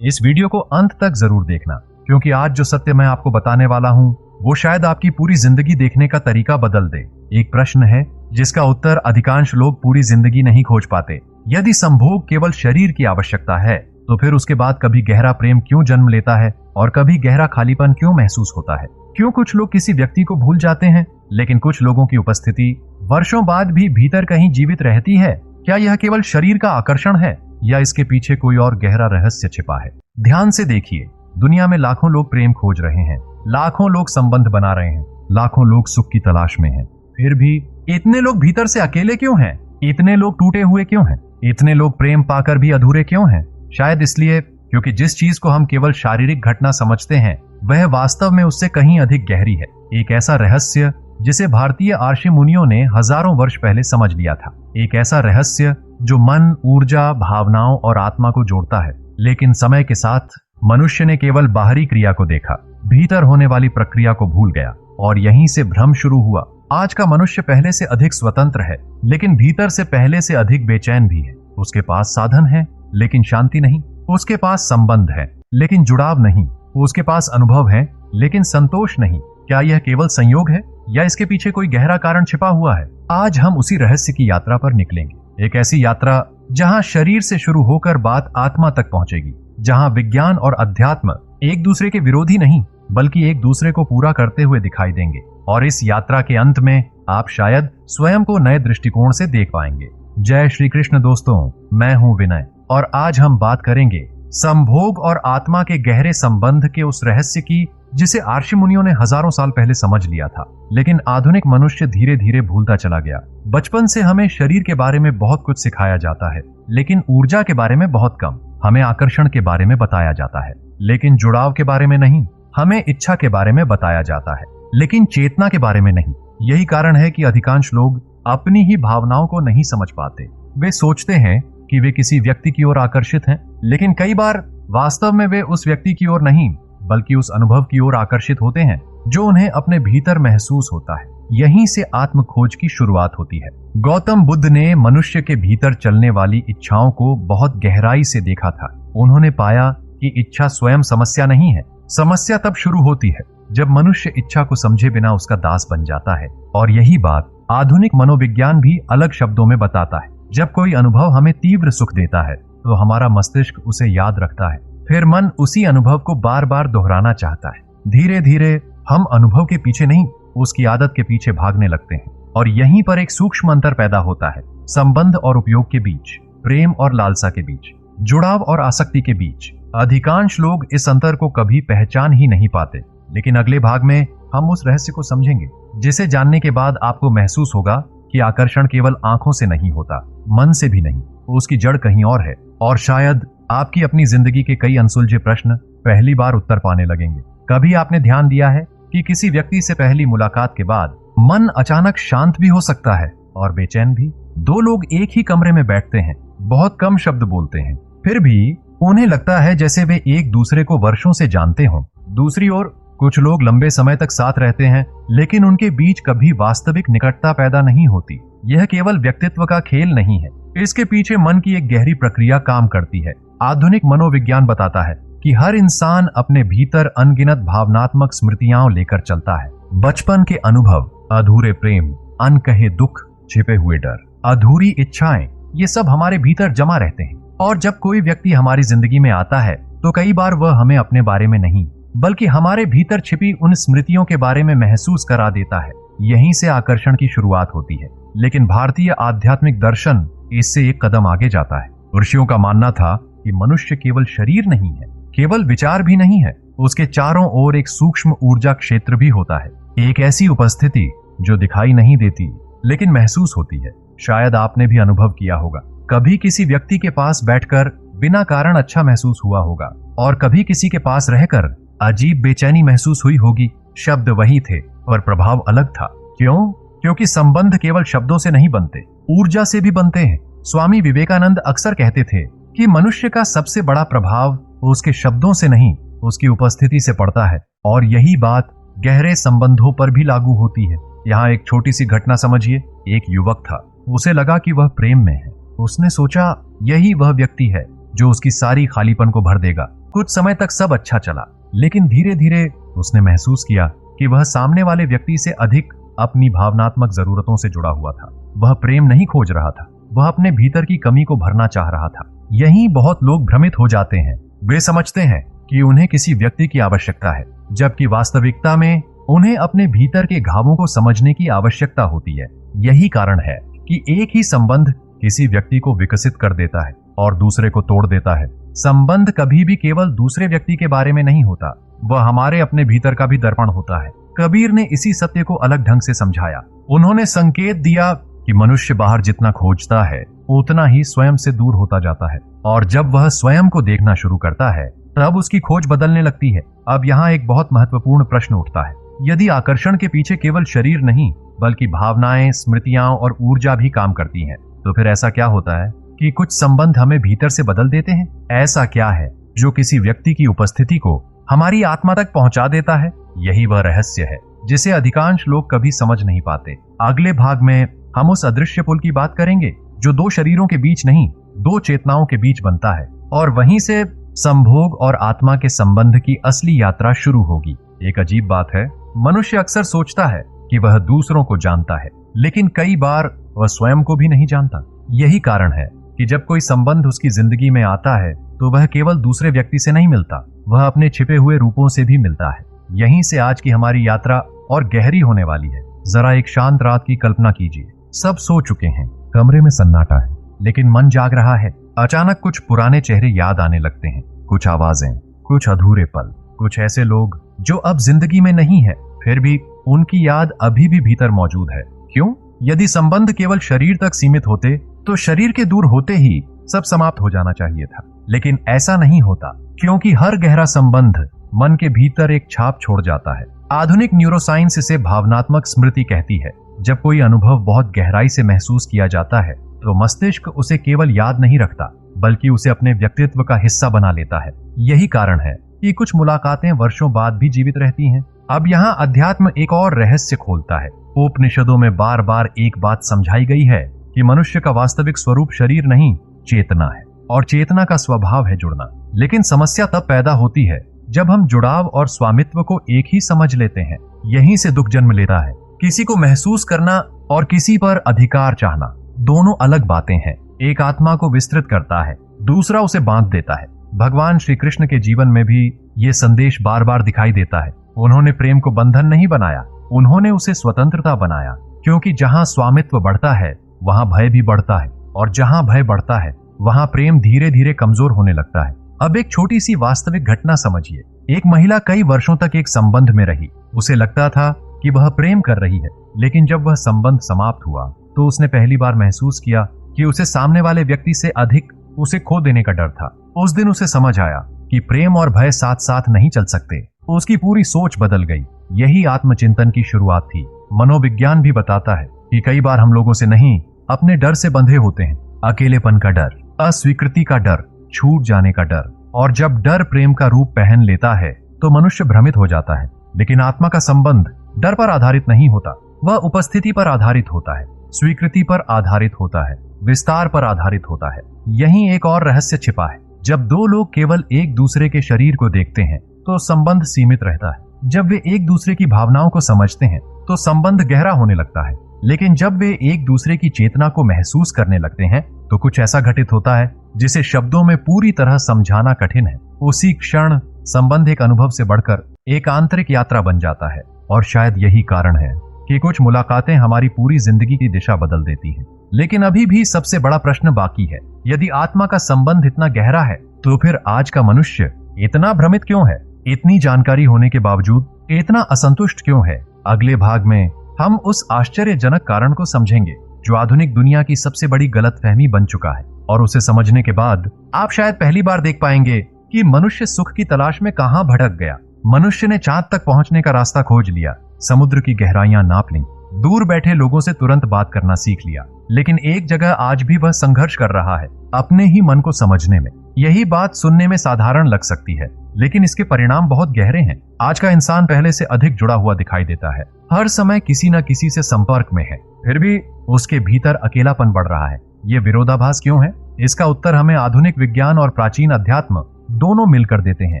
इस वीडियो को अंत तक जरूर देखना, क्योंकि आज जो सत्य मैं आपको बताने वाला हूं वो शायद आपकी पूरी जिंदगी देखने का तरीका बदल दे। एक प्रश्न है जिसका उत्तर अधिकांश लोग पूरी जिंदगी नहीं खोज पाते। यदि संभोग केवल शरीर की आवश्यकता है तो फिर उसके बाद कभी गहरा प्रेम क्यों जन्म लेता है और कभी गहरा खालीपन क्यों महसूस होता है? क्यों कुछ लोग किसी व्यक्ति को भूल जाते हैं लेकिन कुछ लोगों की उपस्थिति वर्षों बाद भी भीतर कहीं जीवित रहती है? क्या यह केवल शरीर का आकर्षण है या इसके पीछे कोई और गहरा रहस्य छिपा है? ध्यान से देखिए, दुनिया में लाखों लोग प्रेम खोज रहे हैं, लाखों लोग संबंध बना रहे हैं, लाखों लोग सुख की तलाश में हैं। फिर भी इतने लोग भीतर से अकेले क्यों हैं? इतने लोग टूटे हुए क्यों हैं? इतने लोग प्रेम पाकर भी अधूरे क्यों हैं? शायद इसलिए क्योंकि जिस चीज को हम केवल शारीरिक घटना समझते हैं वह वास्तव में उससे कहीं अधिक गहरी है। एक ऐसा रहस्य जिसे भारतीय आर्षि मुनियों ने हजारों वर्ष पहले समझ लिया था। एक ऐसा रहस्य जो मन, ऊर्जा, भावनाओं और आत्मा को जोड़ता है। लेकिन समय के साथ मनुष्य ने केवल बाहरी क्रिया को देखा, भीतर होने वाली प्रक्रिया को भूल गया और यहीं से भ्रम शुरू हुआ। आज का मनुष्य पहले से अधिक स्वतंत्र है, लेकिन भीतर से पहले से अधिक बेचैन भी है। उसके पास साधन है लेकिन शांति नहीं। उसके पास संबंध है लेकिन जुड़ाव नहीं। उसके पास अनुभव है लेकिन संतोष नहीं। क्या यह केवल संयोग है या इसके पीछे कोई गहरा कारण छिपा हुआ है? आज हम उसी रहस्य की यात्रा पर निकलेंगे। एक ऐसी यात्रा जहां शरीर से शुरू होकर बात आत्मा तक पहुंचेगी, जहां विज्ञान और अध्यात्म एक दूसरे के विरोधी नहीं बल्कि एक दूसरे को पूरा करते हुए दिखाई देंगे। और इस यात्रा के अंत में आप शायद स्वयं को नए दृष्टिकोण से देख पाएंगे। जय श्री कृष्ण दोस्तों, मैं हूं विनय और आज हम बात करेंगे संभोग और आत्मा के गहरे संबंध के उस रहस्य की जिसे आर्षि मुनियों ने हजारों साल पहले समझ लिया था, लेकिन आधुनिक मनुष्य धीरे धीरे भूलता चला गया। बचपन से हमें शरीर के बारे में बहुत कुछ सिखाया जाता है, लेकिन ऊर्जा के बारे में बहुत कम। हमें आकर्षण के बारे में बताया जाता है, लेकिन जुड़ाव के बारे में नहीं। हमें इच्छा के बारे में बताया जाता है, लेकिन चेतना के बारे में नहीं। यही कारण है कि अधिकांश लोग अपनी ही भावनाओं को नहीं समझ पाते। वे सोचते हैं कि वे किसी व्यक्ति की ओर आकर्षित हैं, लेकिन कई बार वास्तव में वे उस व्यक्ति की ओर नहीं बल्कि उस अनुभव की ओर आकर्षित होते हैं जो उन्हें अपने भीतर महसूस होता है। यहीं से आत्म खोज की शुरुआत होती है। गौतम बुद्ध ने मनुष्य के भीतर चलने वाली इच्छाओं को बहुत गहराई से देखा था। उन्होंने पाया कि इच्छा स्वयं समस्या नहीं है। समस्या तब शुरू होती है जब मनुष्य इच्छा को समझे बिना उसका दास बन जाता है। और यही बात आधुनिक मनोविज्ञान भी अलग शब्दों में बताता है। जब कोई अनुभव हमें तीव्र सुख देता है तो हमारा मस्तिष्क उसे याद रखता है। फिर मन उसी अनुभव को बार बार दोहराना चाहता है। धीरे धीरे हम अनुभव के पीछे नहीं, उसकी आदत के पीछे भागने लगते हैं। और यहीं पर एक सूक्ष्म अंतर पैदा होता है, संबंध और उपयोग के बीच, प्रेम और लालसा के बीच, जुड़ाव और आसक्ति के बीच। अधिकांश लोग इस अंतर को कभी पहचान ही नहीं पाते, लेकिन अगले भाग में हम उस रहस्य को समझेंगे जिसे जानने के बाद आपको महसूस होगा कि आकर्षण केवल आंखों से नहीं होता, मन से भी नहीं, उसकी जड़ कहीं और है। और शायद आपकी अपनी जिंदगी के कई अनसुलझे प्रश्न पहली बार उत्तर पाने लगेंगे। कभी आपने ध्यान दिया है कि किसी व्यक्ति से पहली मुलाकात के बाद मन अचानक शांत भी हो सकता है और बेचैन भी? दो लोग एक ही कमरे में बैठते हैं, बहुत कम शब्द बोलते हैं, फिर भी उन्हें लगता है जैसे वे एक दूसरे को वर्षों से जानते हों। दूसरी ओर कुछ लोग लंबे समय तक साथ रहते हैं, लेकिन उनके बीच कभी वास्तविक निकटता पैदा नहीं होती। यह केवल व्यक्तित्व का खेल नहीं है, इसके पीछे मन की एक गहरी प्रक्रिया काम करती है। आधुनिक मनोविज्ञान बताता है कि हर इंसान अपने भीतर अनगिनत भावनात्मक स्मृतियां लेकर चलता है। बचपन के अनुभव, अधूरे प्रेम, अनकहे दुख, छिपे हुए डर, अधूरी इच्छाएं, ये सब हमारे भीतर जमा रहते हैं। और जब कोई व्यक्ति हमारी जिंदगी में आता है तो कई बार वह हमें अपने बारे में नहीं बल्कि हमारे भीतर छिपी उन स्मृतियों के बारे में महसूस करा देता है। यहीं से आकर्षण की शुरुआत होती है। लेकिन भारतीय आध्यात्मिक दर्शन इससे एक कदम आगे जाता है। ऋषियों का मानना था कि मनुष्य केवल शरीर नहीं है, केवल विचार भी नहीं है, उसके चारों ओर एक सूक्ष्म ऊर्जा क्षेत्र भी होता है। एक ऐसी उपस्थिति जो दिखाई नहीं देती लेकिन महसूस होती है। शायद आपने भी अनुभव किया होगा। कभी किसी व्यक्ति के पास बैठकर बिना कारण अच्छा महसूस हुआ होगा और कभी किसी के पास रहकर अजीब बेचैनी महसूस हुई होगी। शब्द वही थे पर प्रभाव अलग था। क्यों? क्योंकि संबंध केवल शब्दों से नहीं बनते, ऊर्जा से भी बनते हैं। स्वामी विवेकानंद अक्सर कहते थे कि मनुष्य का सबसे बड़ा प्रभाव उसके शब्दों से नहीं, उसकी उपस्थिति से पड़ता है। और यही बात गहरे संबंधों पर भी लागू होती है। यहाँ एक छोटी सी घटना समझिए। एक युवक था, उसे लगा कि वह प्रेम में है। उसने सोचा यही वह व्यक्ति है जो उसकी सारी खालीपन को भर देगा। कुछ समय तक सब अच्छा चला, लेकिन धीरे धीरे उसने महसूस किया कि वह सामने वाले व्यक्ति से अधिक अपनी भावनात्मक जरूरतों से जुड़ा हुआ था। वह प्रेम नहीं खोज रहा था, वह अपने भीतर की कमी को भरना चाह रहा था। यही बहुत लोग भ्रमित हो जाते हैं। वे समझते हैं कि उन्हें किसी व्यक्ति की आवश्यकता है, जबकि वास्तविकता में उन्हें अपने भीतर के घावों को समझने की आवश्यकता होती है। यही कारण है कि एक ही संबंध किसी व्यक्ति को विकसित कर देता है और दूसरे को तोड़ देता है। संबंध कभी भी केवल दूसरे व्यक्ति के बारे में नहीं होता, वह हमारे अपने भीतर का भी दर्पण होता है। कबीर ने इसी सत्य को अलग ढंग से समझाया। उन्होंने संकेत दिया कि मनुष्य बाहर जितना खोजता है उतना ही स्वयं से दूर होता जाता है, और जब वह स्वयं को देखना शुरू करता है तब उसकी खोज बदलने लगती है। अब यहाँ एक बहुत महत्वपूर्ण प्रश्न उठता है। यदि आकर्षण के पीछे केवल शरीर नहीं बल्कि भावनाएं, स्मृतियां और ऊर्जा भी काम करती हैं, तो फिर ऐसा क्या होता है कि कुछ संबंध हमें भीतर से बदल देते हैं? ऐसा क्या है जो किसी व्यक्ति की उपस्थिति को हमारी आत्मा तक पहुंचा देता है? यही वह रहस्य है जिसे अधिकांश लोग कभी समझ नहीं पाते। अगले भाग में हम उस अदृश्य पुल की बात करेंगे जो दो शरीरों के बीच नहीं, दो चेतनाओं के बीच बनता है, और वहीं से संभोग और आत्मा के संबंध की असली यात्रा शुरू होगी। एक अजीब बात है, मनुष्य अक्सर सोचता है कि वह दूसरों को जानता है, लेकिन कई बार वह स्वयं को भी नहीं जानता। यही कारण है कि जब कोई संबंध उसकी जिंदगी में आता है तो वह केवल दूसरे व्यक्ति से नहीं मिलता, वह अपने छिपे हुए रूपों से भी मिलता है। यहीं से आज की हमारी यात्रा और गहरी होने वाली है। जरा एक शांत रात की कल्पना कीजिए। सब सो चुके हैं, कमरे में सन्नाटा है, लेकिन मन जाग रहा है। अचानक कुछ पुराने चेहरे याद आने लगते हैं, कुछ आवाजें, कुछ अधूरे पल, कुछ ऐसे लोग जो अब जिंदगी में नहीं है, फिर भी उनकी याद अभी भी भीतर मौजूद है। क्यों? यदि संबंध केवल शरीर तक सीमित होते तो शरीर के दूर होते ही सब समाप्त हो जाना चाहिए था, लेकिन ऐसा नहीं होता, क्योंकि हर गहरा संबंध मन के भीतर एक छाप छोड़ जाता है। आधुनिक न्यूरोसाइंस इसे भावनात्मक स्मृति कहती है। जब कोई अनुभव बहुत गहराई से महसूस किया जाता है तो मस्तिष्क उसे केवल याद नहीं रखता बल्कि उसे अपने व्यक्तित्व का हिस्सा बना लेता है। यही कारण है कि कुछ मुलाकातें वर्षों बाद भी जीवित रहती हैं। अब यहाँ अध्यात्म एक और रहस्य खोलता है। उपनिषदों में बार बार एक बात समझाई गई है कि मनुष्य का वास्तविक स्वरूप शरीर नहीं, चेतना है, और चेतना का स्वभाव है जुड़ना। लेकिन समस्या तब पैदा होती है जब हम जुड़ाव और स्वामित्व को एक ही समझ लेते हैं। यहीं से दुख जन्म लेता है। किसी को महसूस करना और किसी पर अधिकार चाहना दोनों अलग बातें हैं। एक आत्मा को विस्तृत करता है, दूसरा उसे बांध देता है। भगवान श्री कृष्ण के जीवन में भी ये संदेश बार बार दिखाई देता है। उन्होंने प्रेम को बंधन नहीं बनाया, उन्होंने उसे स्वतंत्रता बनाया, क्योंकि जहां स्वामित्व बढ़ता है वहां भय भी बढ़ता है, और जहां भय बढ़ता है वहां प्रेम धीरे धीरे कमजोर होने लगता है। अब एक छोटी सी वास्तविक घटना समझिए। एक महिला कई वर्षों तक एक संबंध में रही। उसे लगता था कि वह प्रेम कर रही है, लेकिन जब वह संबंध समाप्त हुआ तो उसने पहली बार महसूस किया कि उसे सामने वाले व्यक्ति से अधिक उसे खो देने का डर था। उस दिन उसे समझ आया कि प्रेम और भय साथ साथ नहीं चल सकते। उसकी पूरी सोच बदल गई। यही आत्मचिंतन की शुरुआत थी। मनोविज्ञान भी बताता है कि कई बार हम लोगों से नहीं, अपने डर से बंधे होते हैं। अकेलेपन का डर, अस्वीकृति का डर, छूट जाने का डर। और जब डर प्रेम का रूप पहन लेता है तो मनुष्य भ्रमित हो जाता है। लेकिन आत्मा का संबंध डर पर आधारित नहीं होता, वह उपस्थिति पर आधारित होता है, स्वीकृति पर आधारित होता है, विस्तार पर आधारित होता है। यहीं एक और रहस्य छिपा है। जब दो लोग केवल एक दूसरे के शरीर को देखते हैं तो संबंध सीमित रहता है। जब वे एक दूसरे की भावनाओं को समझते हैं तो संबंध गहरा होने लगता है। लेकिन जब वे एक दूसरे की चेतना को महसूस करने लगते हैं तो कुछ ऐसा घटित होता है जिसे शब्दों में पूरी तरह समझाना कठिन है। उसी क्षण संबंध एक अनुभव से बढ़कर एक आंतरिक यात्रा बन जाता है। और शायद यही कारण है कि कुछ मुलाकातें हमारी पूरी जिंदगी की दिशा बदल देती हैं। लेकिन अभी भी सबसे बड़ा प्रश्न बाकी है। यदि आत्मा का संबंध इतना गहरा है तो फिर आज का मनुष्य इतना भ्रमित क्यों है? इतनी जानकारी होने के बावजूद इतना असंतुष्ट क्यों है? अगले भाग में हम उस आश्चर्यजनक कारण को समझेंगे जो आधुनिक दुनिया की सबसे बड़ी गलतफहमी बन चुका है। और उसे समझने के बाद आप शायद पहली बार देख पाएंगे कि मनुष्य सुख की तलाश में कहां भटक गया। मनुष्य ने चांद तक पहुंचने का रास्ता खोज लिया, समुद्र की गहराइयां नाप लीं, दूर बैठे लोगों से तुरंत बात करना सीख लिया। लेकिन एक जगह आज भी वह संघर्ष कर रहा है, अपने ही मन को समझने में। यही बात सुनने में साधारण लग सकती है, लेकिन इसके परिणाम बहुत गहरे हैं। आज का इंसान पहले से अधिक जुड़ा हुआ दिखाई देता है, हर समय किसी न किसी से संपर्क में है, फिर भी उसके भीतर अकेलापन बढ़ रहा है। ये विरोधाभास क्यों है? इसका उत्तर हमें आधुनिक विज्ञान और प्राचीन अध्यात्म दोनों मिलकर देते हैं।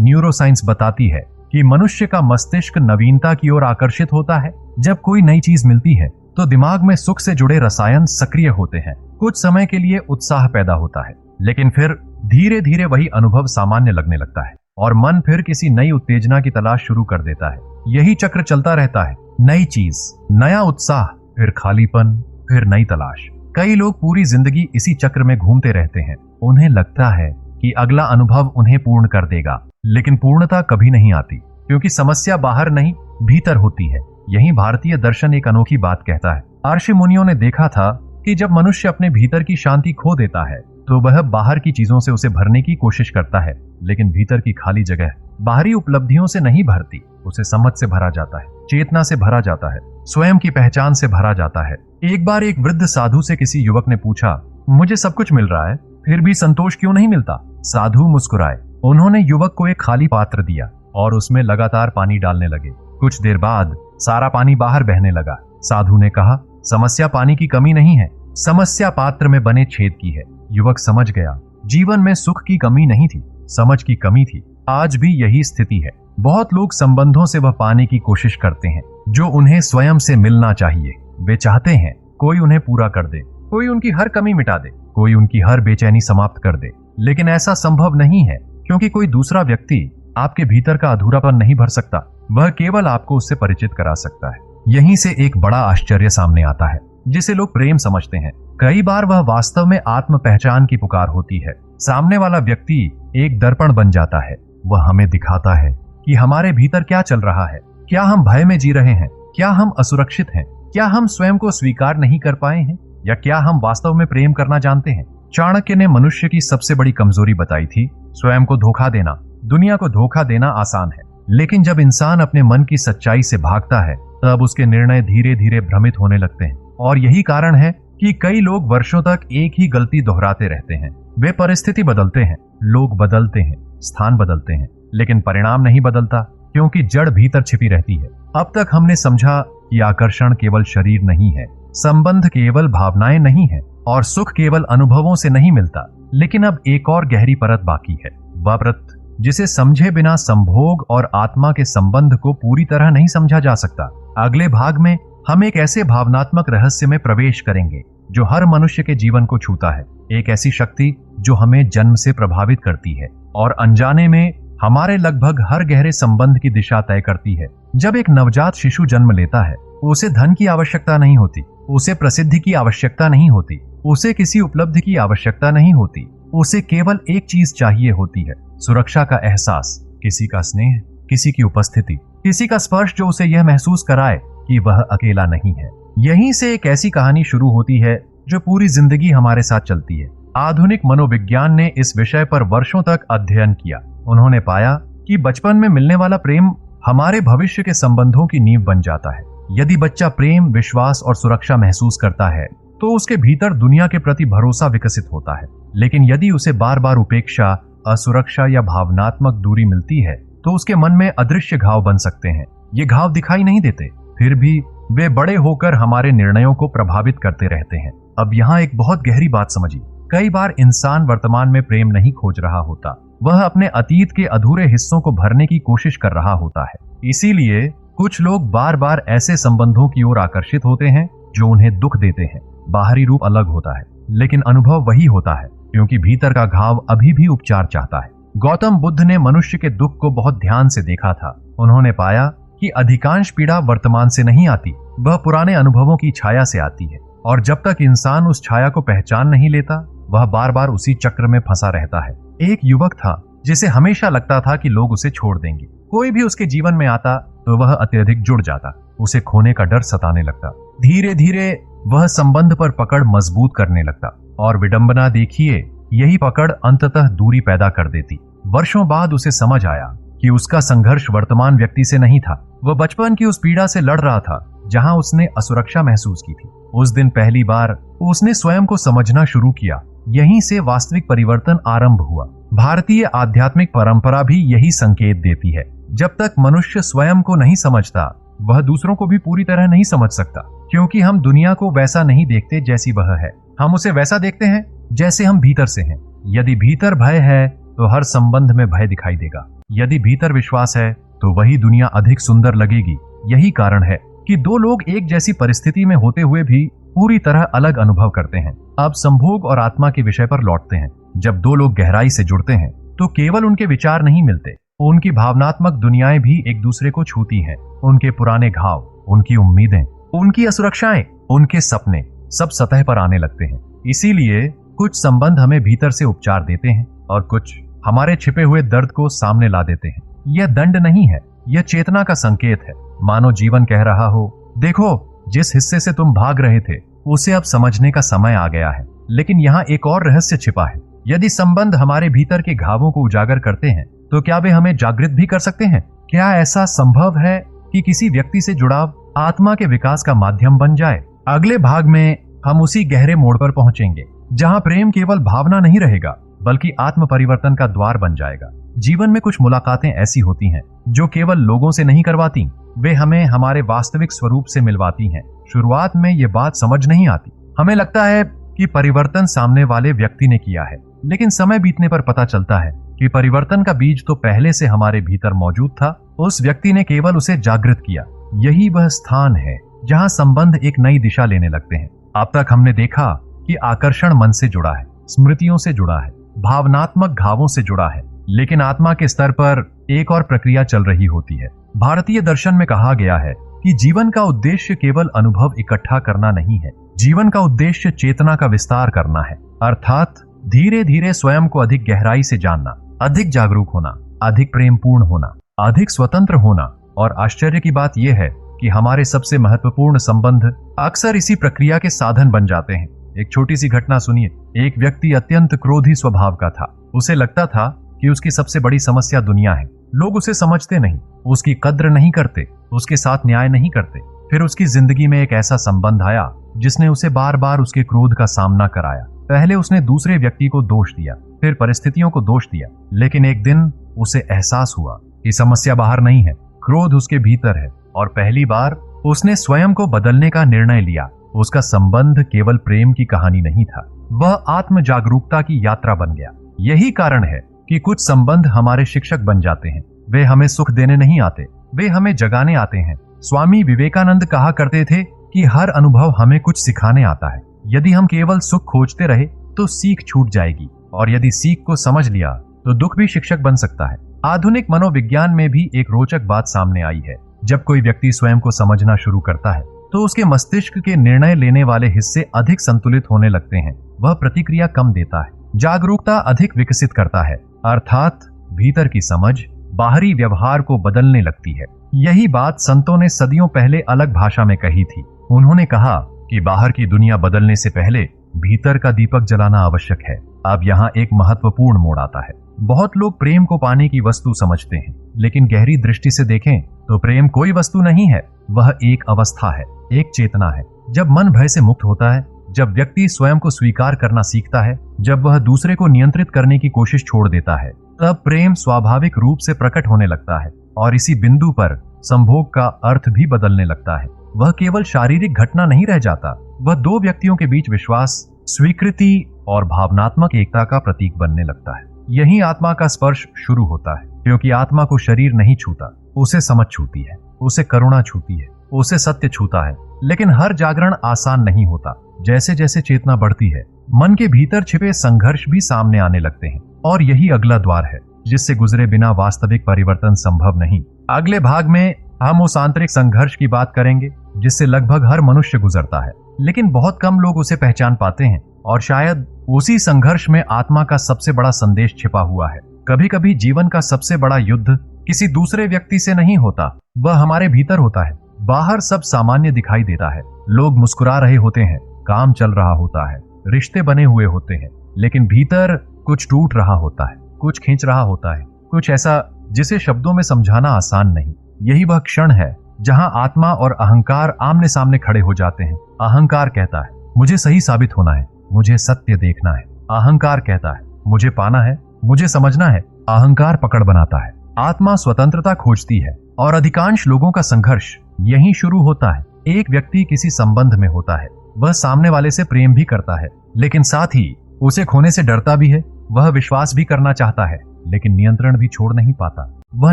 न्यूरोसाइंस बताती है कि मनुष्य का मस्तिष्क नवीनता की ओर आकर्षित होता है। जब कोई नई चीज मिलती है तो दिमाग में सुख से जुड़े रसायन सक्रिय होते हैं। कुछ समय के लिए उत्साह पैदा होता है, लेकिन फिर धीरे धीरे वही अनुभव सामान्य लगने लगता है और मन फिर किसी नई उत्तेजना की तलाश शुरू कर देता है। यही चक्र चलता रहता है। नई चीज, नया उत्साह, फिर खालीपन, फिर नई तलाश। कई लोग पूरी जिंदगी इसी चक्र में घूमते रहते हैं। उन्हें लगता है कि अगला अनुभव उन्हें पूर्ण कर देगा, लेकिन पूर्णता कभी नहीं आती, क्योंकि समस्या बाहर नहीं भीतर होती है। यही भारतीय दर्शन एक अनोखी बात कहता है। ऋषि मुनियों ने देखा था कि जब मनुष्य अपने भीतर की शांति खो देता है तो वह बाहर की चीजों से उसे भरने की कोशिश करता है, लेकिन भीतर की खाली जगह बाहरी उपलब्धियों से नहीं भरती, उसे समझ से भरा जाता है, चेतना से भरा जाता है, स्वयं की पहचान से भरा जाता है। एक बार एक वृद्ध साधु से किसी युवक ने पूछा, मुझे सब कुछ मिल रहा है, फिर भी संतोष क्यों नहीं मिलता? साधु मुस्कुराए। उन्होंने युवक को एक खाली पात्र दिया और उसमें लगातार पानी डालने लगे। कुछ देर बाद सारा पानी बाहर बहने लगा। साधु ने कहा, समस्या पानी की कमी नहीं है, समस्या पात्र में बने छेद की है। युवक समझ गया, जीवन में सुख की कमी नहीं थी, समझ की कमी थी। आज भी यही स्थिति है। बहुत लोग संबंधों से वह पाने की कोशिश करते हैं जो उन्हें स्वयं से मिलना चाहिए। वे चाहते हैं कोई उन्हें पूरा कर दे, कोई उनकी हर कमी मिटा दे, कोई उनकी हर बेचैनी समाप्त कर दे। लेकिन ऐसा संभव नहीं है, क्योंकि कोई दूसरा व्यक्ति आपके भीतर का अधूरापन नहीं भर सकता। वह केवल आपको उससे परिचित करा सकता है। यहीं से एक बड़ा आश्चर्य सामने आता है, जिसे लोग प्रेम समझते हैं। कई बार वह वास्तव में आत्म पहचान की पुकार होती है। सामने वाला व्यक्ति एक दर्पण बन जाता है। वह हमें दिखाता है कि हमारे भीतर क्या चल रहा है। क्या हम भय में जी रहे हैं? क्या हम असुरक्षित हैं? क्या हम स्वयं को स्वीकार नहीं कर पाए हैं? या क्या हम वास्तव में प्रेम करना जानते हैं? चाणक्य ने मनुष्य की सबसे बड़ी कमजोरी बताई थी, स्वयं को धोखा देना। दुनिया को धोखा देना आसान है, लेकिन जब इंसान अपने मन की सच्चाई से भागता है तब उसके निर्णय धीरे धीरे भ्रमित होने लगते हैं। और यही कारण है कि कई लोग वर्षों तक एक ही गलती दोहराते रहते हैं। वे परिस्थिति बदलते हैं, लोग बदलते हैं, स्थान बदलते हैं, लेकिन परिणाम नहीं बदलता, क्योंकि जड़ भीतर छिपी रहती है। अब तक हमने समझा कि आकर्षण केवल शरीर नहीं है, संबंध केवल भावनाएं नहीं है, और सुख केवल अनुभवों से नहीं मिलता। लेकिन अब एक और गहरी परत बाकी है, वह परत जिसे समझे बिना संभोग और आत्मा के संबंध को पूरी तरह नहीं समझा जा सकता। अगले भाग में हम एक ऐसे भावनात्मक रहस्य में प्रवेश करेंगे जो हर मनुष्य के जीवन को छूता है। एक ऐसी शक्ति जो हमें जन्म से प्रभावित करती है और अनजाने में हमारे लगभग हर गहरे संबंध की दिशा तय करती है। जब एक नवजात शिशु जन्म लेता है, उसे धन की आवश्यकता नहीं होती, उसे प्रसिद्धि की आवश्यकता नहीं होती, उसे किसी उपलब्धि की आवश्यकता नहीं होती। उसे केवल एक चीज चाहिए होती है, सुरक्षा का एहसास, किसी का स्नेह, किसी की उपस्थिति, किसी का स्पर्श जो उसे यह महसूस कराए कि वह अकेला नहीं है। यहीं से एक ऐसी कहानी शुरू होती है जो पूरी जिंदगी हमारे साथ चलती है। आधुनिक मनोविज्ञान ने इस विषय पर वर्षों तक अध्ययन किया। उन्होंने पाया कि बचपन में मिलने वाला प्रेम हमारे भविष्य के संबंधों की नींव बन जाता है। यदि बच्चा प्रेम, विश्वास और सुरक्षा महसूस करता है तो उसके भीतर दुनिया के प्रति भरोसा विकसित होता है। लेकिन यदि उसे बार बार उपेक्षा, असुरक्षा या भावनात्मक दूरी मिलती है तो उसके मन में अदृश्य घाव बन सकते हैं। ये घाव दिखाई नहीं देते, फिर भी वे बड़े होकर हमारे निर्णयों को प्रभावित करते रहते हैं। अब यहाँ एक बहुत गहरी बात समझिए। कई बार इंसान वर्तमान में प्रेम नहीं खोज रहा होता, वह अपने अतीत के अधूरे हिस्सों को भरने की कोशिश कर रहा होता है। इसीलिए कुछ लोग बार बार ऐसे संबंधों की ओर आकर्षित होते हैं जो उन्हें दुख देते हैं। बाहरी रूप अलग होता है, लेकिन अनुभव वही होता है, क्योंकि भीतर का घाव अभी भी उपचार चाहता है। गौतम बुद्ध ने मनुष्य के दुख को बहुत ध्यान से देखा था। उन्होंने पाया कि अधिकांश पीड़ा वर्तमान से नहीं आती, वह पुराने अनुभवों की छाया से आती है। और जब तक इंसान उस छाया को पहचान नहीं लेता, वह बार बार उसी चक्र में फंसा रहता है। एक युवक था जिसे हमेशा लगता था कि लोग उसे छोड़ देंगे। कोई भी उसके जीवन में आता तो वह अत्यधिक जुड़ जाता, उसे खोने का डर सताने लगता। धीरे धीरे वह संबंध पर पकड़ मजबूत करने लगता, और विडंबना देखिए, यही पकड़ अंततः दूरी पैदा कर देती। वर्षों बाद उसे समझ आया कि उसका संघर्ष वर्तमान व्यक्ति से नहीं था, वह बचपन की उस पीड़ा से लड़ रहा था जहां उसने असुरक्षा महसूस की थी। उस दिन पहली बार उसने स्वयं को समझना शुरू किया। यहीं से वास्तविक परिवर्तन आरंभ हुआ। भारतीय आध्यात्मिक परंपरा भी यही संकेत देती है। जब तक मनुष्य स्वयं को नहीं समझता, वह दूसरों को भी पूरी तरह नहीं समझ सकता, क्योंकि हम दुनिया को वैसा नहीं देखते जैसी वह है। हम उसे वैसा देखते हैं जैसे हम भीतर से हैं। यदि भीतर भय है तो हर संबंध में भय दिखाई देगा। यदि भीतर विश्वास है तो वही दुनिया अधिक सुंदर लगेगी। यही कारण है कि दो लोग एक जैसी परिस्थिति में होते हुए भी पूरी तरह अलग अनुभव करते हैं। अब संभोग और आत्मा के विषय पर लौटते हैं। जब दो लोग गहराई से जुड़ते हैं तो केवल उनके विचार नहीं मिलते, उनकी भावनात्मक दुनियाएं भी एक दूसरे को छूती हैं। उनके पुराने घाव, उनकी उम्मीदें, उनकी असुरक्षाएं, उनके सपने सब सतह पर आने लगते हैं। इसीलिए कुछ संबंध हमें भीतर से उपचार देते हैं और कुछ हमारे छिपे हुए दर्द को सामने ला देते हैं। यह दंड नहीं है, यह चेतना का संकेत है। मानो जीवन कह रहा हो, देखो जिस हिस्से से तुम भाग रहे थे उसे अब समझने का समय आ गया है। लेकिन यहाँ एक और रहस्य छिपा है। यदि संबंध हमारे भीतर के घावों को उजागर करते हैं तो क्या वे हमें जागृत भी कर सकते हैं? क्या ऐसा संभव है कि किसी व्यक्ति से जुड़ाव आत्मा के विकास का माध्यम बन जाए? अगले भाग में हम उसी गहरे मोड़ पर पहुंचेंगे जहां प्रेम केवल भावना नहीं रहेगा बल्कि आत्म परिवर्तन का द्वार बन जाएगा। जीवन में कुछ मुलाकातें ऐसी होती हैं जो केवल लोगों से नहीं करवाती, वे हमें हमारे वास्तविक स्वरूप से मिलवाती हैं। शुरुआत में ये बात समझ नहीं आती। हमें लगता है कि परिवर्तन सामने वाले व्यक्ति ने किया है, लेकिन समय बीतने पर पता चलता है कि परिवर्तन का बीज तो पहले से हमारे भीतर मौजूद था। उस व्यक्ति ने केवल उसे जागृत किया। यही वह स्थान है जहां संबंध एक नई दिशा लेने लगते हैं। अब तक हमने देखा कि आकर्षण मन से जुड़ा है, स्मृतियों से जुड़ा है, भावनात्मक घावों से जुड़ा है, लेकिन आत्मा के स्तर पर एक और प्रक्रिया चल रही होती है। भारतीय दर्शन में कहा गया है कि जीवन का उद्देश्य केवल अनुभव इकट्ठा करना नहीं है, जीवन का उद्देश्य चेतना का विस्तार करना है। अर्थात धीरे धीरे स्वयं को अधिक गहराई से जानना, अधिक जागरूक होना, अधिक प्रेमपूर्ण होना, अधिक स्वतंत्र होना। और आश्चर्य की बात यह है कि हमारे सबसे महत्वपूर्ण संबंध अक्सर इसी प्रक्रिया के साधन बन जाते हैं। एक छोटी सी घटना सुनिए। एक व्यक्ति अत्यंत क्रोधी स्वभाव का था। उसे लगता था कि उसकी सबसे बड़ी समस्या दुनिया है। लोग उसे समझते नहीं, उसकी कद्र नहीं करते, उसके साथ न्याय नहीं करते। फिर उसकी जिंदगी में एक ऐसा संबंध आया जिसने उसे बार बार उसके क्रोध का सामना कराया। पहले उसने दूसरे व्यक्ति को दोष दिया, फिर परिस्थितियों को दोष दिया, लेकिन एक दिन उसे एहसास हुआ कि समस्या बाहर नहीं है, क्रोध उसके भीतर है। और पहली बार उसने स्वयं को बदलने का निर्णय लिया। उसका संबंध केवल प्रेम की कहानी नहीं था, वह आत्म जागरूकता की यात्रा बन गया। यही कारण है कि कुछ संबंध हमारे शिक्षक बन जाते हैं। वे हमें सुख देने नहीं आते, वे हमें जगाने आते हैं। स्वामी विवेकानंद कहा करते थे कि हर अनुभव हमें कुछ सिखाने आता है। यदि हम केवल सुख खोजते रहे तो सीख छूट जाएगी, और यदि सीख को समझ लिया तो दुख भी शिक्षक बन सकता है। आधुनिक मनोविज्ञान में भी एक रोचक बात सामने आई है। जब कोई व्यक्ति स्वयं को समझना शुरू करता है तो उसके मस्तिष्क के निर्णय लेने वाले हिस्से अधिक संतुलित होने लगते हैं। वह प्रतिक्रिया कम देता है, जागरूकता अधिक विकसित करता है, अर्थात भीतर की समझ बाहरी व्यवहार को बदलने लगती है। यही बात संतों ने सदियों पहले अलग भाषा में कही थी। उन्होंने कहा कि बाहर की दुनिया बदलने से पहले भीतर का दीपक जलाना आवश्यक है। अब यहाँ एक महत्वपूर्ण मोड़ आता है। बहुत लोग प्रेम को पाने की वस्तु समझते हैं, लेकिन गहरी दृष्टि से देखें तो प्रेम कोई वस्तु नहीं है, वह एक अवस्था है, एक चेतना है। जब मन भय से मुक्त होता है, जब व्यक्ति स्वयं को स्वीकार करना सीखता है, जब वह दूसरे को नियंत्रित करने की कोशिश छोड़ देता है, तब प्रेम स्वाभाविक रूप से प्रकट होने लगता है। और इसी बिंदु पर संभोग का अर्थ भी बदलने लगता है। वह केवल शारीरिक घटना नहीं रह जाता, वह दो व्यक्तियों के बीच विश्वास, स्वीकृति और भावनात्मक एकता का प्रतीक बनने लगता है। यही आत्मा का स्पर्श शुरू होता है, क्योंकि आत्मा को शरीर नहीं छूता, उसे समझ छूती है, उसे करुणा छूती है, उसे सत्य छूता है। लेकिन हर जागरण आसान नहीं होता। जैसे जैसे चेतना बढ़ती है, मन के भीतर छिपे संघर्ष भी सामने आने लगते हैं, और यही अगला द्वार है जिससे गुजरे बिना वास्तविक परिवर्तन संभव नहीं। अगले भाग में हम उस आंतरिक संघर्ष की बात करेंगे जिससे लगभग हर मनुष्य गुजरता है, लेकिन बहुत कम लोग उसे पहचान पाते हैं। और शायद उसी संघर्ष में आत्मा का सबसे बड़ा संदेश छिपा हुआ है। कभी कभी जीवन का सबसे बड़ा युद्ध किसी दूसरे व्यक्ति से नहीं होता, वह हमारे भीतर होता है। बाहर सब सामान्य दिखाई देता है, लोग मुस्कुरा रहे होते हैं, काम चल रहा होता है, रिश्ते बने हुए होते हैं, लेकिन भीतर कुछ टूट रहा होता है, कुछ खींच रहा होता है, कुछ ऐसा जिसे शब्दों में समझाना आसान नहीं। यही वह क्षण है जहां आत्मा और अहंकार आमने सामने खड़े हो जाते हैं। अहंकार कहता है मुझे सही साबित होना है, मुझे सत्य देखना है। अहंकार कहता है मुझे पाना है, मुझे समझना है। अहंकार पकड़ बनाता है, आत्मा स्वतंत्रता खोजती है। और अधिकांश लोगों का संघर्ष यहीं शुरू होता है। एक व्यक्ति किसी संबंध में होता है, वह सामने वाले से प्रेम भी करता है, लेकिन साथ ही उसे खोने से डरता भी है। वह विश्वास भी करना चाहता है लेकिन नियंत्रण भी छोड़ नहीं पाता। वह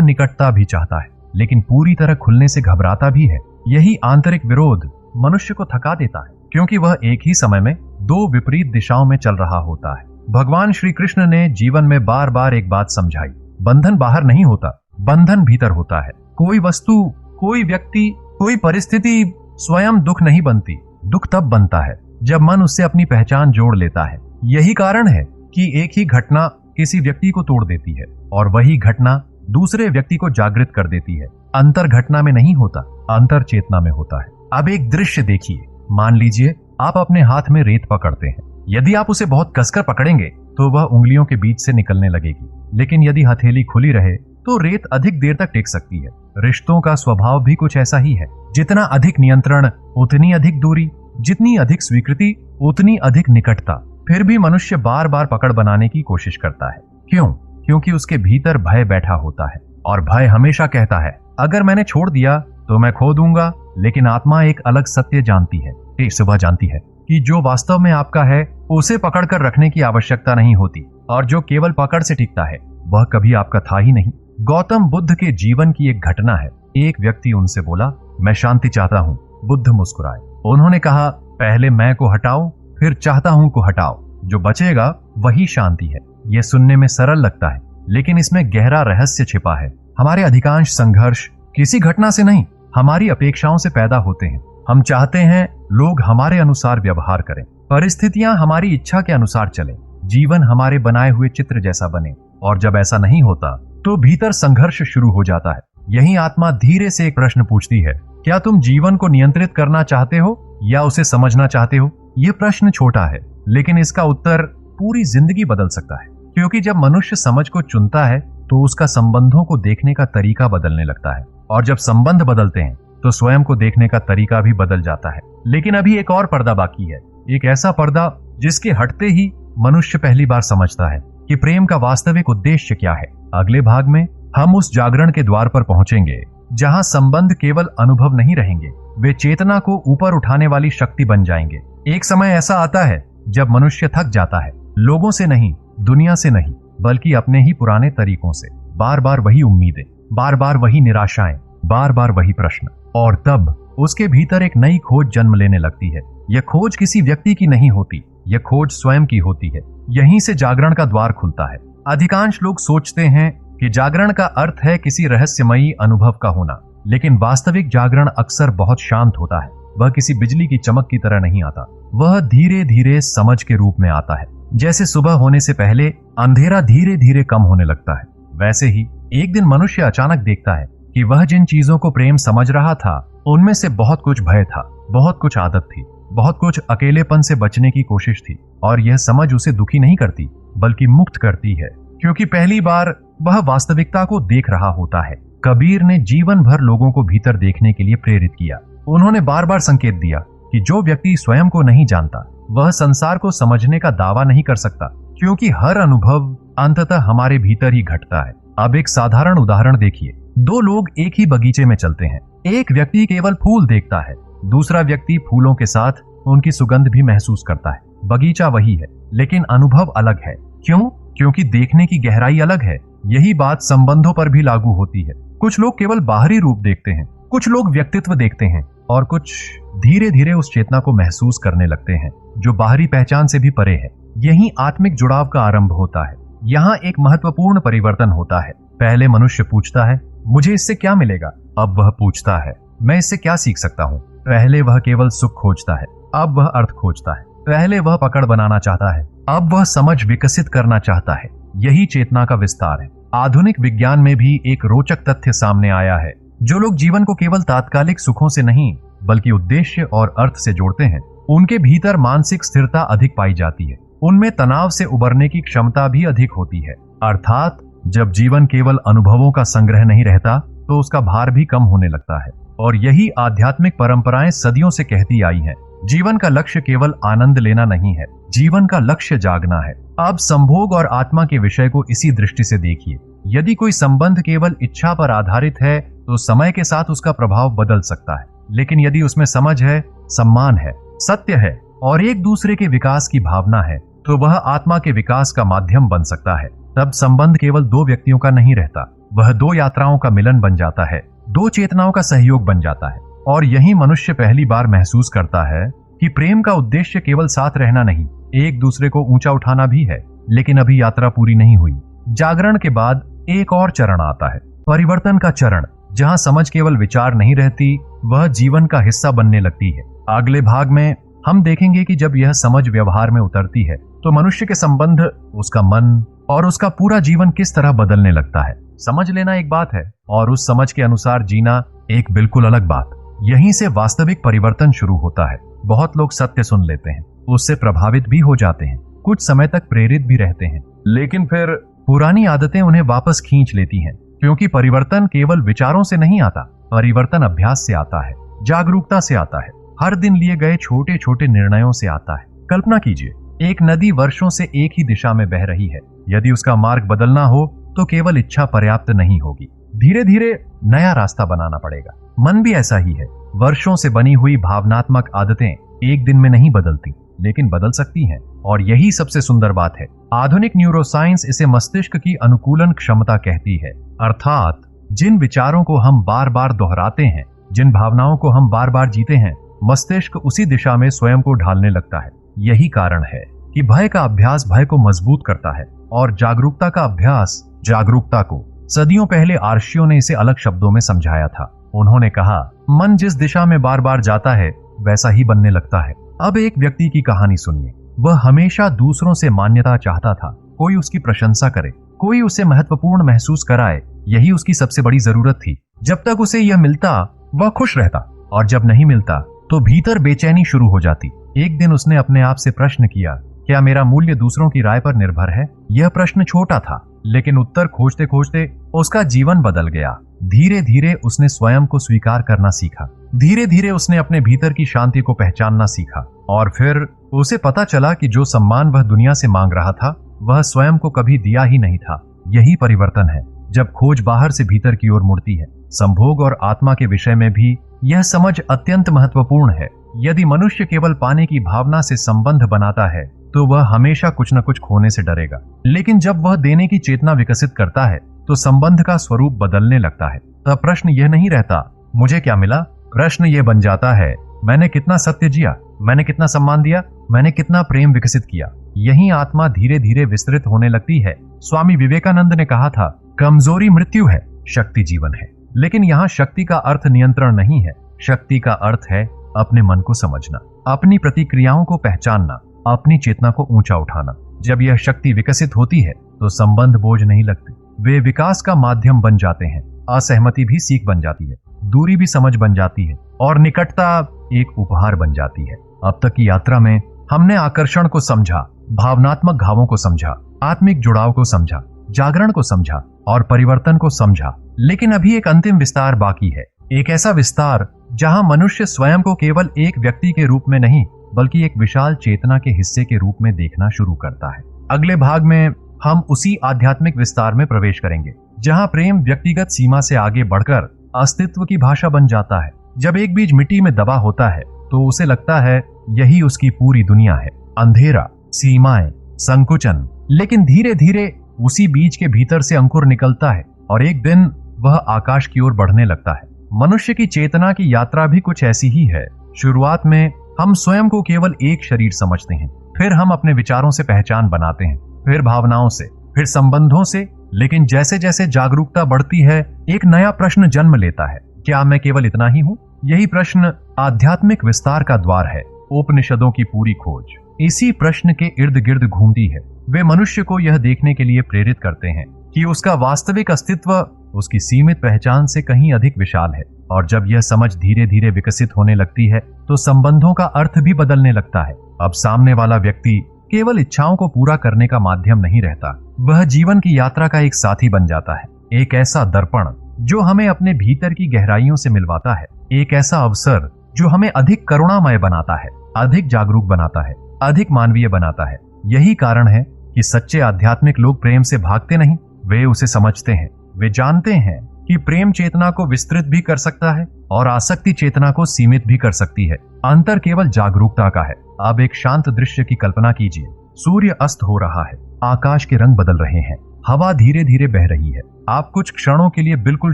निकटता भी चाहता है लेकिन पूरी तरह खुलने से घबराता भी है। यही आंतरिक विरोध मनुष्य को थका देता है क्योंकि वह एक ही समय में दो विपरीत दिशाओं में चल रहा होता है। भगवान श्री कृष्ण ने जीवन में बार बार एक बात समझाई, बंधन बाहर नहीं होता, बंधन भीतर होता है। कोई वस्तु, कोई व्यक्ति, कोई परिस्थिति स्वयं दुख नहीं बनती। दुख तब बनता है जब मन उससे अपनी पहचान जोड़ लेता है। यही कारण है कि एक ही घटना किसी व्यक्ति को तोड़ देती है और वही घटना दूसरे व्यक्ति को जागृत कर देती है। अंतर घटना में नहीं होता, अंतर चेतना में होता है। अब एक दृश्य देखिए। मान लीजिए आप अपने हाथ में रेत पकड़ते हैं। यदि आप उसे बहुत कसकर पकड़ेंगे तो वह उंगलियों के बीच से निकलने लगेगी, लेकिन यदि हथेली खुली रहे तो रेत अधिक देर तक टिक सकती है। रिश्तों का स्वभाव भी कुछ ऐसा ही है। जितना अधिक नियंत्रण उतनी अधिक दूरी, जितनी अधिक स्वीकृति उतनी अधिक निकटता। फिर भी मनुष्य बार बार पकड़ बनाने की कोशिश करता है। क्यों? क्योंकि उसके भीतर भय बैठा होता है और भय हमेशा कहता है अगर मैंने छोड़ दिया तो मैं खो दूंगा। लेकिन आत्मा एक अलग सत्य जानती है, एक सुबह जानती है कि जो वास्तव में आपका है उसे पकड़कर रखने की आवश्यकता नहीं होती और जो केवल पकड़ से टिकता है वह कभी आपका था ही नहीं। गौतम बुद्ध के जीवन की एक घटना है। एक व्यक्ति उनसे बोला, मैं शांति चाहता हूँ। बुद्ध मुस्कुराए। उन्होंने कहा, पहले मैं को हटाओ, फिर चाहता हूँ को हटाओ, जो बचेगा वही शांति है। यह सुनने में सरल लगता है लेकिन इसमें गहरा रहस्य छिपा है। हमारे अधिकांश संघर्ष किसी घटना से नहीं, हमारी अपेक्षाओं से पैदा होते हैं। हम चाहते हैं लोग हमारे अनुसार व्यवहार करें, परिस्थितियां हमारी इच्छा के अनुसार चलें, जीवन हमारे बनाए हुए चित्र जैसा बने। और जब ऐसा नहीं होता तो भीतर संघर्ष शुरू हो जाता है। यही आत्मा धीरे से एक प्रश्न पूछती है, क्या तुम जीवन को नियंत्रित करना चाहते हो या उसे समझना चाहते हो? यह प्रश्न छोटा है लेकिन इसका उत्तर पूरी जिंदगी बदल सकता है। क्योंकि जब मनुष्य समझ को चुनता है तो उसका संबंधों को देखने का तरीका बदलने लगता है और जब संबंध बदलते हैं तो स्वयं को देखने का तरीका भी बदल जाता है। लेकिन अभी एक और पर्दा बाकी है, एक ऐसा पर्दा जिसके हटते ही मनुष्य पहली बार समझता है कि प्रेम का वास्तविक उद्देश्य क्या है। अगले भाग में हम उस जागरण के द्वार पर पहुंचेंगे जहां संबंध केवल अनुभव नहीं रहेंगे, वे चेतना को ऊपर उठाने वाली शक्ति बन जाएंगे। एक समय ऐसा आता है जब मनुष्य थक जाता है, लोगों से नहीं, दुनिया से नहीं, बल्कि अपने ही पुराने तरीकों से। बार बार वही उम्मीदें, बार बार वही निराशाएं, बार बार वही प्रश्न। और तब उसके भीतर एक नई खोज जन्म लेने लगती है। यह खोज किसी व्यक्ति की नहीं होती, यह खोज स्वयं की होती है। यहीं से जागरण का द्वार खुलता है। अधिकांश लोग सोचते हैं कि जागरण का अर्थ है किसी रहस्यमयी अनुभव का होना, लेकिन वास्तविक जागरण अक्सर बहुत शांत होता है। वह किसी बिजली की चमक की तरह नहीं आता, वह धीरे धीरे समझ के रूप में आता है। जैसे सुबह होने से पहले अंधेरा धीरे धीरे कम होने लगता है, वैसे ही एक दिन मनुष्य अचानक देखता है कि वह जिन चीजों को प्रेम समझ रहा था उनमें से बहुत कुछ भय था, बहुत कुछ आदत थी, बहुत कुछ अकेलेपन से बचने की कोशिश थी। और यह समझ उसे दुखी नहीं करती बल्कि मुक्त करती है, क्योंकि पहली बार वह वास्तविकता को देख रहा होता है। कबीर ने जीवन भर लोगों को भीतर देखने के लिए प्रेरित किया। उन्होंने बार बार संकेत दिया कि जो व्यक्ति स्वयं को नहीं जानता वह संसार को समझने का दावा नहीं कर सकता, क्योंकि हर अनुभव अंततः हमारे भीतर ही घटता है। अब एक साधारण उदाहरण देखिए। दो लोग एक ही बगीचे में चलते हैं। एक व्यक्ति केवल फूल देखता है, दूसरा व्यक्ति फूलों के साथ उनकी सुगंध भी महसूस करता है। बगीचा वही है लेकिन अनुभव अलग है। क्यों? क्योंकि देखने की गहराई अलग है। यही बात संबंधों पर भी लागू होती है। कुछ लोग केवल बाहरी रूप देखते हैं, कुछ लोग व्यक्तित्व देखते हैं और कुछ धीरे धीरे उस चेतना को महसूस करने लगते हैं जो बाहरी पहचान से भी परे है। यही आत्मिक जुड़ाव का आरंभ होता है। यहाँ एक महत्वपूर्ण परिवर्तन होता है। पहले मनुष्य पूछता है, मुझे इससे क्या मिलेगा? अब वह पूछता है, मैं इससे क्या सीख सकता हूँ? पहले वह केवल सुख खोजता है, अब वह अर्थ खोजता है। पहले वह पकड़ बनाना चाहता है, अब वह समझ विकसित करना चाहता है। यही चेतना का विस्तार है। आधुनिक विज्ञान में भी एक रोचक तथ्य सामने आया है। जो लोग जीवन को केवल तात्कालिक सुखों से नहीं बल्कि उद्देश्य और अर्थ से जोड़ते हैं, उनके भीतर मानसिक स्थिरता अधिक पाई जाती है। उनमें तनाव से उबरने की क्षमता भी अधिक होती है। अर्थात जब जीवन केवल अनुभवों का संग्रह नहीं रहता तो उसका भार भी कम होने लगता है। और यही आध्यात्मिक परंपराएं सदियों से कहती आई हैं। जीवन का लक्ष्य केवल आनंद लेना नहीं है, जीवन का लक्ष्य जागना है। अब संभोग और आत्मा के विषय को इसी दृष्टि से देखिए। यदि कोई संबंध केवल इच्छा पर आधारित है तो समय के साथ उसका प्रभाव बदल सकता है, लेकिन यदि उसमें समझ है, सम्मान है, सत्य है और एक दूसरे के विकास की भावना है तो वह आत्मा के विकास का माध्यम बन सकता है। तब संबंध केवल दो व्यक्तियों का नहीं रहता, वह दो यात्राओं का मिलन बन जाता है, दो चेतनाओं का सहयोग बन जाता है। और यही मनुष्य पहली बार महसूस करता है कि प्रेम का उद्देश्य केवल साथ रहना नहीं, एक दूसरे को ऊंचा उठाना भी है। लेकिन अभी यात्रा पूरी नहीं हुई। जागरण के बाद एक और चरण आता है, परिवर्तन का चरण, जहां समझ केवल विचार नहीं रहती, वह जीवन का हिस्सा बनने लगती है। अगले भाग में हम देखेंगे कि जब यह समझ व्यवहार में उतरती है तो मनुष्य के संबंध, उसका मन और उसका पूरा जीवन किस तरह बदलने लगता है। समझ लेना एक बात है और उस समझ के अनुसार जीना एक बिल्कुल अलग बात। यहीं से वास्तविक परिवर्तन शुरू होता है। बहुत लोग सत्य सुन लेते हैं, उससे प्रभावित भी हो जाते हैं, कुछ समय तक प्रेरित भी रहते हैं, लेकिन फिर पुरानी आदतें उन्हें वापस खींच लेती हैं। क्योंकि परिवर्तन केवल विचारों से नहीं आता, परिवर्तन अभ्यास से आता है, जागरूकता से आता है, हर दिन लिए गए छोटे छोटे निर्णयों से आता है। कल्पना कीजिए, एक नदी वर्षों से एक ही दिशा में बह रही है। यदि उसका मार्ग बदलना हो तो केवल इच्छा पर्याप्त नहीं होगी, धीरे धीरे नया रास्ता बनाना पड़ेगा। मन भी ऐसा ही है। वर्षों से बनी हुई भावनात्मक आदतें एक दिन में नहीं बदलती, लेकिन बदल सकती हैं। और यही सबसे सुंदर बात है। आधुनिक न्यूरोसाइंस इसे मस्तिष्क की अनुकूलन क्षमता कहती है। अर्थात जिन विचारों को हम बार बार दोहराते हैं, जिन भावनाओं को हम बार बार जीते हैं, मस्तिष्क उसी दिशा में स्वयं को ढालने लगता है। यही कारण है कि भय का अभ्यास भय को मजबूत करता है और जागरूकता का अभ्यास जागरूकता को। सदियों पहले आर्षियों ने इसे अलग शब्दों में समझाया था। उन्होंने कहा, मन जिस दिशा में बार बार जाता है वैसा ही बनने लगता है। अब एक व्यक्ति की कहानी सुनिए। वह हमेशा दूसरों से मान्यता चाहता था, कोई उसकी प्रशंसा करे, कोई उसे महत्वपूर्ण महसूस कराए। यही उसकी सबसे बड़ी जरूरत थी। जब तक उसे यह मिलता वह खुश रहता, और जब नहीं मिलता तो भीतर बेचैनी शुरू हो जाती। एक दिन उसने अपने आप से प्रश्न किया, क्या मेरा मूल्य दूसरों की राय पर निर्भर है? यह प्रश्न छोटा था, लेकिन उत्तर खोजते खोजते उसका जीवन बदल गया। धीरे धीरे उसने स्वयं को स्वीकार करना सीखा। धीरे धीरे उसने अपने भीतर की शांति को पहचानना सीखा। और फिर उसे पता चला कि जो सम्मान वह दुनिया से मांग रहा था वह स्वयं को कभी दिया ही नहीं था। यही परिवर्तन है, जब खोज बाहर से भीतर की ओर मुड़ती है। संभोग और आत्मा के विषय में भी यह समझ अत्यंत महत्वपूर्ण है। यदि मनुष्य केवल पाने की भावना से संबंध बनाता है तो वह हमेशा कुछ न कुछ खोने से डरेगा। लेकिन जब वह देने की चेतना विकसित करता है तो संबंध का स्वरूप बदलने लगता है। तब प्रश्न यह नहीं रहता मुझे क्या मिला, प्रश्न यह बन जाता है मैंने कितना सत्य जिया, मैंने कितना सम्मान दिया, मैंने कितना प्रेम विकसित किया। यही आत्मा धीरे धीरे विस्तृत होने लगती है। स्वामी विवेकानंद ने कहा था, कमजोरी मृत्यु है, शक्ति जीवन है। लेकिन यहाँ शक्ति का अर्थ नियंत्रण नहीं है। शक्ति का अर्थ है अपने मन को समझना, अपनी प्रतिक्रियाओं को पहचानना, अपनी चेतना को ऊंचा उठाना। जब यह शक्ति विकसित होती है तो संबंध बोझ नहीं लगते, वे विकास का माध्यम बन जाते हैं। असहमति भी सीख बन जाती है, दूरी भी समझ बन जाती है और निकटता एक उपहार बन जाती है। अब तक की यात्रा में हमने आकर्षण को समझा, भावनात्मक घावों को समझा, आत्मिक जुड़ाव को समझा, जागरण को समझा और परिवर्तन को समझा। लेकिन अभी एक अंतिम विस्तार बाकी है। एक ऐसा विस्तार जहां मनुष्य स्वयं को केवल एक व्यक्ति के रूप में नहीं बल्कि एक विशाल चेतना के हिस्से के रूप में देखना शुरू करता है। अगले भाग में हम उसी आध्यात्मिक विस्तार में प्रवेश करेंगे जहां प्रेम व्यक्तिगत सीमा से आगे बढ़कर अस्तित्व की भाषा बन जाता है। जब एक बीज मिट्टी में दबा होता है तो उसे लगता है यही उसकी पूरी दुनिया है, अंधेरा, सीमाएं, संकुचन। लेकिन धीरे धीरे उसी बीज के भीतर से अंकुर निकलता है और एक दिन वह आकाश की ओर बढ़ने लगता है। मनुष्य की चेतना की यात्रा भी कुछ ऐसी ही है। शुरुआत में हम स्वयं को केवल एक शरीर समझते हैं, फिर हम अपने विचारों से पहचान बनाते हैं, फिर भावनाओं से, फिर संबंधों से। लेकिन जैसे जैसे जागरूकता बढ़ती है एक नया प्रश्न जन्म लेता है, क्या मैं केवल इतना ही हूँ? यही प्रश्न आध्यात्मिक विस्तार का द्वार है, उपनिषदों की पूरी खोज इसी प्रश्न के इर्द गिर्द घूमती है। वे मनुष्य को यह देखने के लिए प्रेरित करते हैं कि उसका वास्तविक अस्तित्व उसकी सीमित पहचान से कहीं अधिक विशाल है। और जब यह समझ धीरे धीरे विकसित होने लगती है तो संबंधों का अर्थ भी बदलने लगता है। अब सामने वाला व्यक्ति केवल इच्छाओं को पूरा करने का माध्यम नहीं रहता, वह जीवन की यात्रा का एक साथी बन जाता है। एक ऐसा दर्पण जो हमें अपने भीतर की गहराइयों से मिलवाता है, एक ऐसा अवसर जो हमें अधिक करुणामय बनाता है, अधिक जागरूक बनाता है, अधिक मानवीय बनाता है। यही कारण है कि सच्चे आध्यात्मिक लोग प्रेम से भागते नहीं, वे उसे समझते हैं। वे जानते हैं कि प्रेम चेतना को विस्तृत भी कर सकता है और आसक्ति चेतना को सीमित भी कर सकती है। अंतर केवल जागरूकता का है। अब एक शांत दृश्य की कल्पना कीजिए। सूर्य अस्त हो रहा है, आकाश के रंग बदल रहे हैं, हवा धीरे धीरे बह रही है। आप कुछ क्षणों के लिए बिल्कुल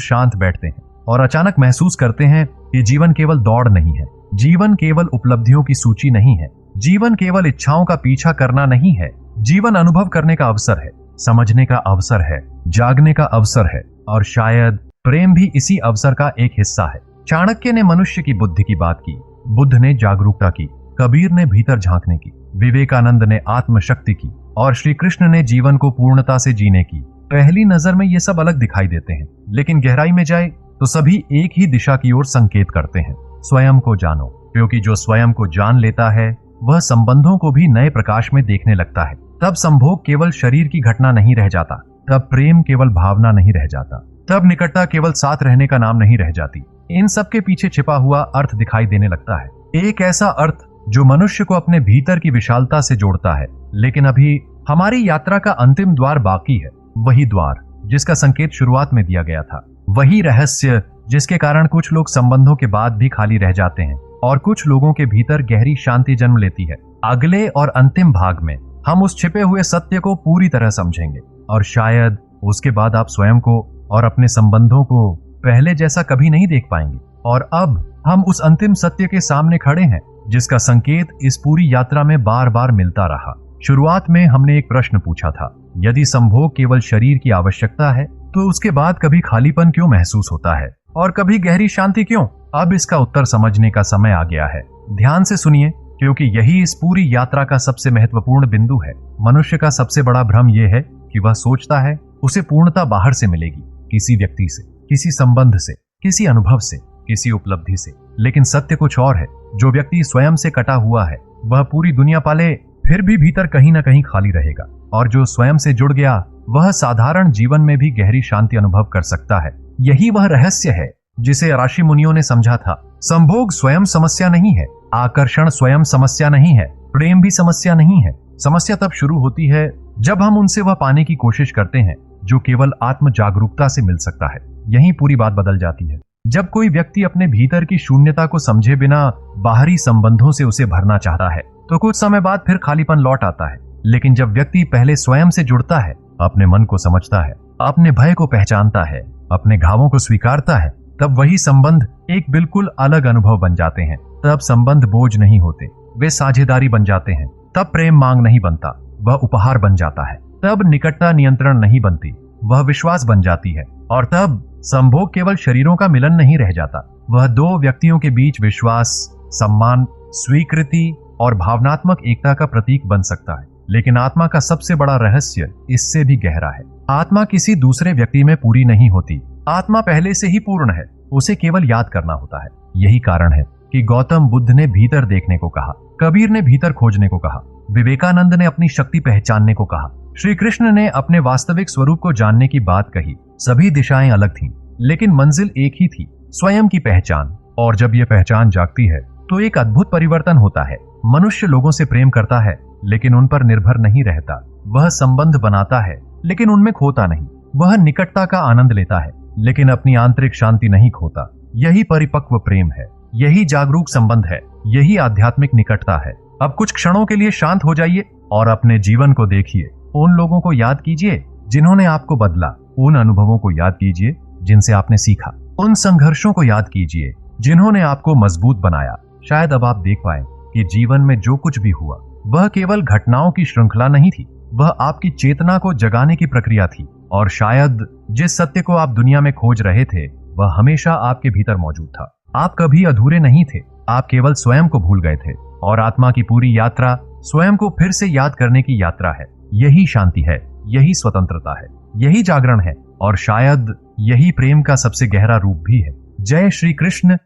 शांत बैठते हैं और अचानक महसूस करते हैं कि जीवन केवल दौड़ नहीं है, जीवन केवल उपलब्धियों की सूची नहीं है, जीवन केवल इच्छाओं का पीछा करना नहीं है। जीवन अनुभव करने का अवसर है, समझने का अवसर है, जागने का अवसर है, और शायद प्रेम भी इसी अवसर का एक हिस्सा है। चाणक्य ने मनुष्य की बुद्धि की बात की, बुद्ध ने जागरूकता की, कबीर ने भीतर झांकने की, विवेकानंद ने आत्मशक्ति की, और श्री कृष्ण ने जीवन को पूर्णता से जीने की। पहली नजर में ये सब अलग दिखाई देते हैं, लेकिन गहराई में जाए तो सभी एक ही दिशा की ओर संकेत करते हैं। स्वयं को जानो, क्योंकि जो स्वयं को जान लेता है वह संबंधों को भी नए प्रकाश में देखने लगता है। तब संभोग केवल शरीर की घटना नहीं रह जाता, तब प्रेम केवल भावना नहीं रह जाता, तब निकटता केवल साथ रहने का नाम नहीं रह जाती। इन सब के पीछे छिपा हुआ अर्थ दिखाई देने लगता है, एक ऐसा अर्थ जो मनुष्य को अपने भीतर की विशालता से जोड़ता है। लेकिन अभी हमारी यात्रा का अंतिम द्वार बाकी है, वही द्वार जिसका संकेत शुरुआत में दिया गया था, वही रहस्य जिसके कारण कुछ लोग संबंधों के बाद भी खाली रह जाते हैं और कुछ लोगों के भीतर गहरी शांति जन्म लेती है। अगले और अंतिम भाग में हम उस छिपे हुए सत्य को पूरी तरह समझेंगे, और शायद उसके बाद आप स्वयं को और अपने संबंधों को पहले जैसा कभी नहीं देख पाएंगे। और अब हम उस अंतिम सत्य के सामने खड़े हैं जिसका संकेत इस पूरी यात्रा में बार बार मिलता रहा। शुरुआत में हमने एक प्रश्न पूछा था, यदि संभोग केवल शरीर की आवश्यकता है तो उसके बाद कभी खालीपन क्यों महसूस होता है और कभी गहरी शांति क्यों? अब इसका उत्तर समझने का समय आ गया है। ध्यान से सुनिए, क्योंकि यही इस पूरी यात्रा का सबसे महत्वपूर्ण बिंदु है। मनुष्य का सबसे बड़ा भ्रम यह है कि वह सोचता है उसे पूर्णता बाहर से मिलेगी, किसी व्यक्ति से, किसी संबंध से, किसी अनुभव से, किसी उपलब्धि से। लेकिन सत्य कुछ और है। जो व्यक्ति स्वयं से कटा हुआ है वह पूरी दुनिया पाले फिर भी भीतर कहीं ना कहीं खाली रहेगा, और जो स्वयं से जुड़ गया वह साधारण जीवन में भी गहरी शांति अनुभव कर सकता है। यही वह रहस्य है जिसे ऋषि मुनियों ने समझा था। संभोग स्वयं समस्या नहीं है, आकर्षण स्वयं समस्या नहीं है, प्रेम भी समस्या नहीं है। समस्या तब शुरू होती है जब हम उनसे वह पाने की कोशिश करते हैं जो केवल आत्म जागरूकता से मिल सकता है। यही पूरी बात बदल जाती है। जब कोई व्यक्ति अपने भीतर की शून्यता को समझे बिना बाहरी संबंधों से उसे भरना चाहता है तो कुछ समय बाद फिर खालीपन लौट आता है। लेकिन जब व्यक्ति पहले स्वयं से जुड़ता है, अपने मन को समझता है, अपने भय को पहचानता है, अपने घावों को स्वीकारता है, तब वही संबंध एक बिल्कुल अलग अनुभव बन जाते हैं। तब संबंध बोझ नहीं होते, वे साझेदारी बन जाते हैं। तब प्रेम मांग नहीं बनता, वह उपहार बन जाता है। तब निकटता नियंत्रण नहीं बनती, वह विश्वास बन जाती है। और तब संभोग केवल शरीरों का मिलन नहीं रह जाता, वह दो व्यक्तियों के बीच विश्वास, सम्मान, स्वीकृति और भावनात्मक एकता का प्रतीक बन सकता है। लेकिन आत्मा का सबसे बड़ा रहस्य इससे भी गहरा है। आत्मा किसी दूसरे व्यक्ति में पूरी नहीं होती, आत्मा पहले से ही पूर्ण है, उसे केवल याद करना होता है। यही कारण है कि गौतम बुद्ध ने भीतर देखने को कहा, कबीर ने भीतर खोजने को कहा, विवेकानंद ने अपनी शक्ति पहचानने को कहा, श्री कृष्ण ने अपने वास्तविक स्वरूप को जानने की बात कही। सभी दिशाएं अलग थीं, लेकिन मंजिल एक ही थी, स्वयं की पहचान। और जब यह पहचान जागती है तो एक अद्भुत परिवर्तन होता है। मनुष्य लोगों से प्रेम करता है लेकिन उन पर निर्भर नहीं रहता, वह संबंध बनाता है लेकिन उनमें खोता नहीं, वह निकटता का आनंद लेता है लेकिन अपनी आंतरिक शांति नहीं खोता। यही परिपक्व प्रेम है, यही जागरूक संबंध है, यही आध्यात्मिक निकटता है। अब कुछ क्षणों के लिए शांत हो जाइए और अपने जीवन को देखिए। उन लोगों को याद कीजिए जिन्होंने आपको बदला, उन अनुभवों को याद कीजिए जिनसे आपने सीखा, उन संघर्षों को याद कीजिए जिन्होंने आपको मजबूत बनाया। शायद अब आप देख पाए कि जीवन में जो कुछ भी हुआ वह केवल घटनाओं की श्रृंखला नहीं थी, वह आपकी चेतना को जगाने की प्रक्रिया थी। और शायद जिस सत्य को आप दुनिया में खोज रहे थे वह हमेशा आपके भीतर मौजूद था। आप कभी अधूरे नहीं थे, आप केवल स्वयं को भूल गए थे। और आत्मा की पूरी यात्रा स्वयं को फिर से याद करने की यात्रा है। यही शांति है, यही स्वतंत्रता है, यही जागरण है, और शायद यही प्रेम का सबसे गहरा रूप भी है। जय श्री कृष्ण,